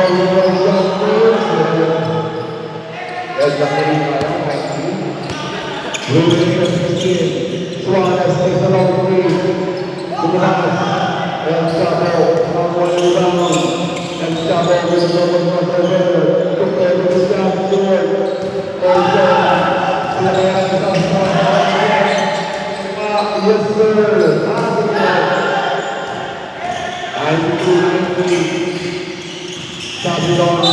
there's the Suarez takes a long three. Suarez, El Chapo, one rebound. El Chapo will go with Montevideo. Compare with the staff to it. Also, yes, sir. 92-90. Sasidon.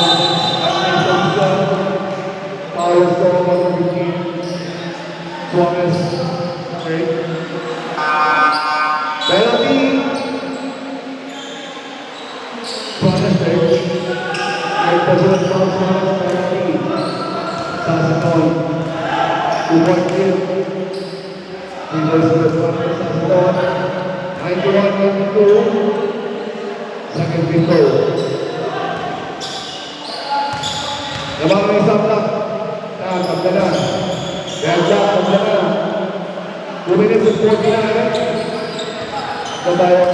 Power score on the team. Suarez. Penalty. Suarez takes. President Suarez penalty. Sasidon. 2-point kill. He was the Suarez Sasidon. 91-92. Second free throw. Naman ang isang block. Pagdala. Ganda, pagdala. 2 minutes and 49. Tayo.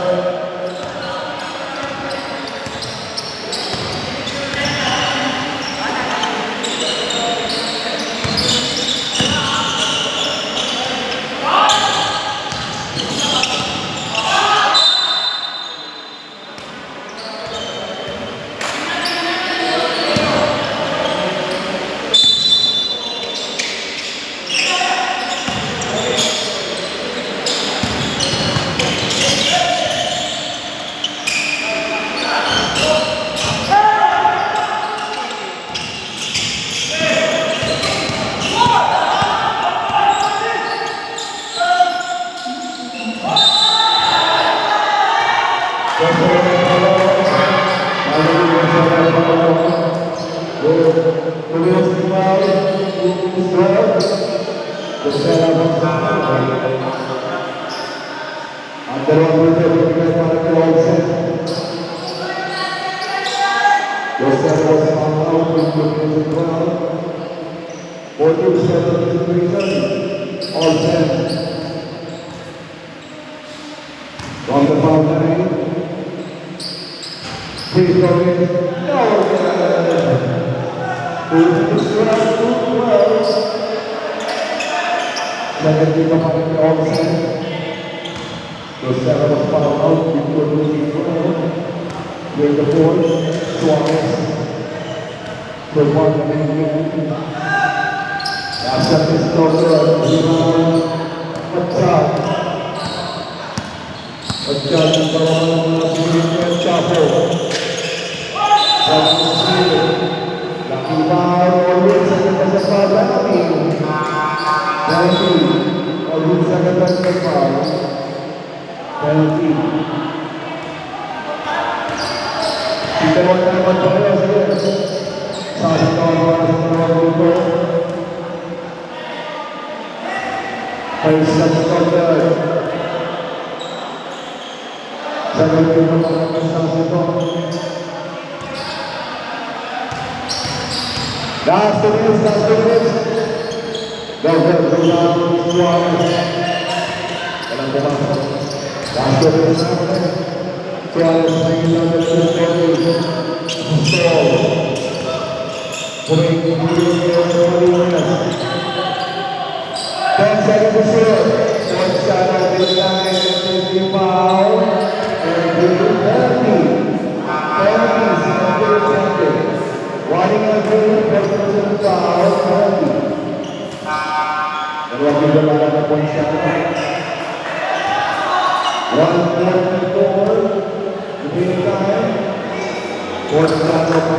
Los minutes as well. 47 reason. All set. From the foul line. Free throw is no good. 2-12. Second team up on the offset. The seven was fouled out before losing 12. With the fourth, Suarez. The one remaining. Last shot is no good. Rebound. Achad di bawah Sudirman Chapo. Laki bawah always akan kesempatan ini. Penalty. Always akan kesempatan. Penalty. Kita makan saja. Satu kawan itu. Paisa sekali. Second team of last minutes. Go, Suarez. Dalam bola. Last minutes. Suarez lagi dalam bola. Stall. Pemain Suarez. 10 seconds to shoot. One shot on the line. The foul. Wanting a good person foul, penalty. And what is the line of point shot? 1:44 remaining time. Fourth shot of the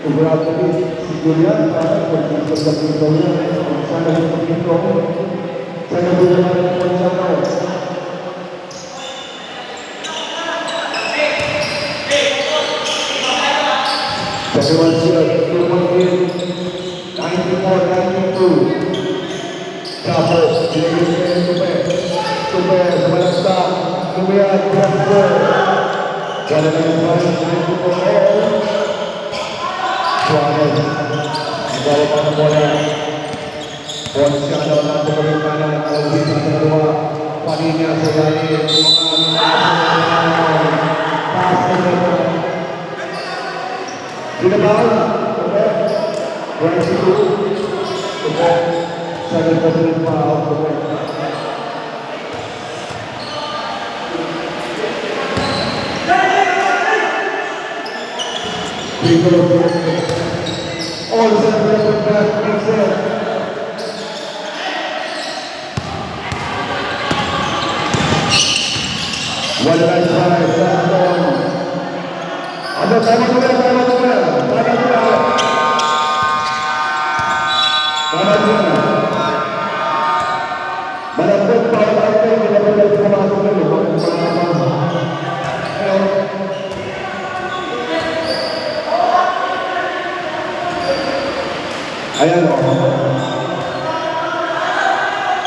Berarti si Julian para berkata pintunya sana di pintu saya boleh melakukan sana. Bagaimana sih mungkin 94-92 Chapo Super Semalasta kemudian transfer jalan yang baik Suarez dibawa pada bola. Posisi adalah pemerintahan Alvin kedua. Padinya Sodani pas di depan. Posisi itu sangat bermanfaat. All the way back, what did I try? Ada tanah dua. Mana pun tahu apa yang kita boleh termasuk dulu. Ayan o.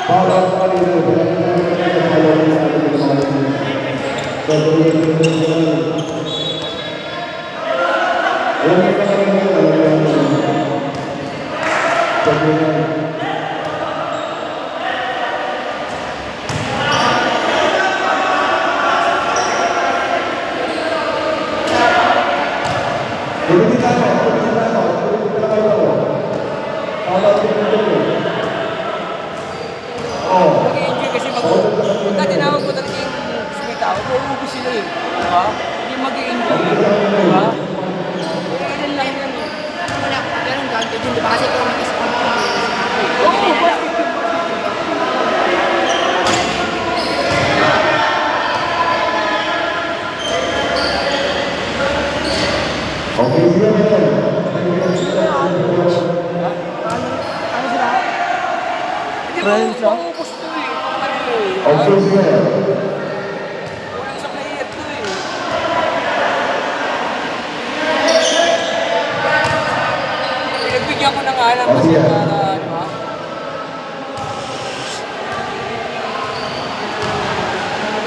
Para kali na Mag-i-enjoy kasi pagka tinawag ko talaga yung sumitaw, mauubos sila eh. Diba? Hindi mag-i-enjoy. Diba? Kailan lang yan eh. Wala ko, pero ang gagawin din, diba? Kasi kung mag-isipon ko, Oo, bakit? Okay, Ano sila? Hindi mo mauubos to eh. Walang sa player to eh. Pinagbigyan ko ng alam kasi para, di ba?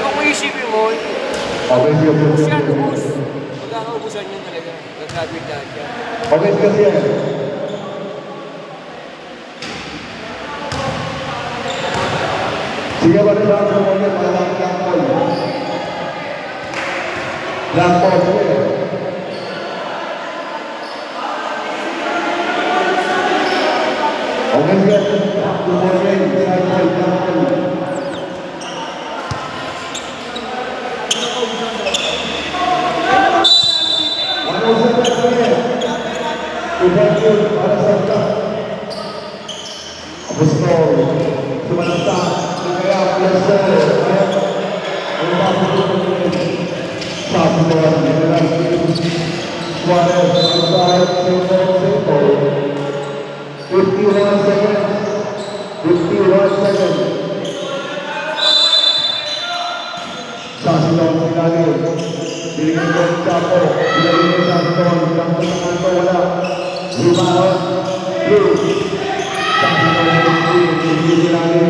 Kung isipin mo, siya lubos. Magkakaubos ganyan talaga. Nag-graduate lahat yan. Okay kasi yan. Sige ba rin lang kung ano yung mga lakpol? Lakpol, sige. Okay, sige. Good morning. Side, lakpol. Ubangun para serta Abusko Sumanata Kaya biasa Satu orang generasi Suarez Outside Seto 51 seconds 51 seconds Sasilong Sinali Pilingan ko Chapo Pilingan ko Sasilong Bilang teman ko wala Rebound, blue. Sasilong Sinali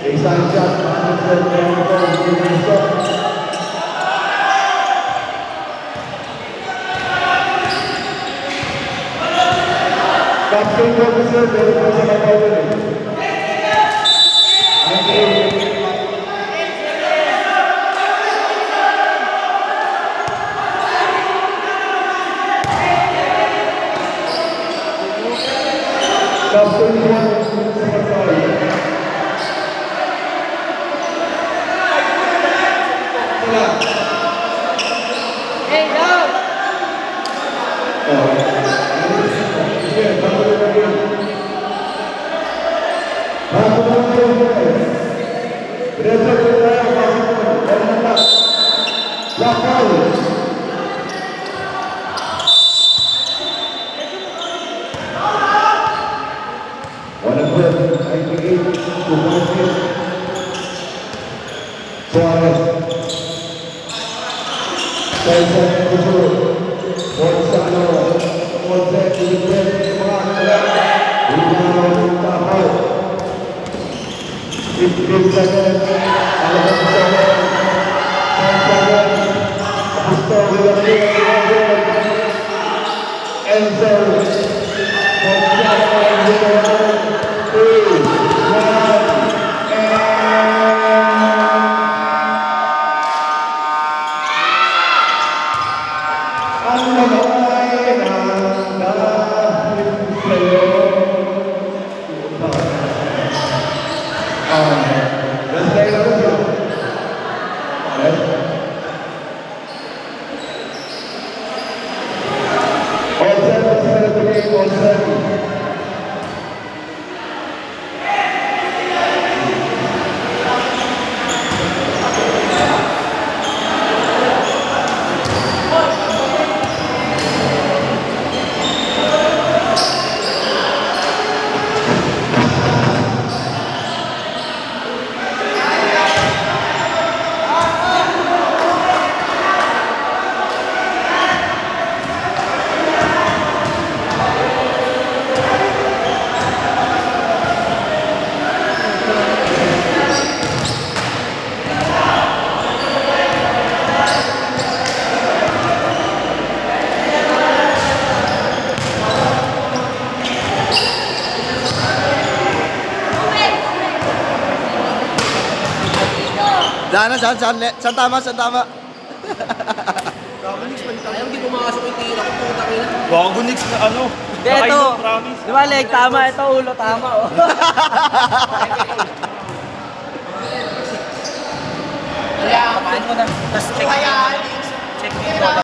Isang shot Masuk ke dalam gol Kapten Profesor dari Persema Kabupaten. Kapten Profesor Hey, dog! Saan tama? Ayaw, hindi pumasok yung tira ko, puta ka na. Gago Nix na ano. Hindi, ito. Promise. Di ba, leg tama? Ito, ulo tama, oh. Kaya, kapain mo na. Tapos check. Check.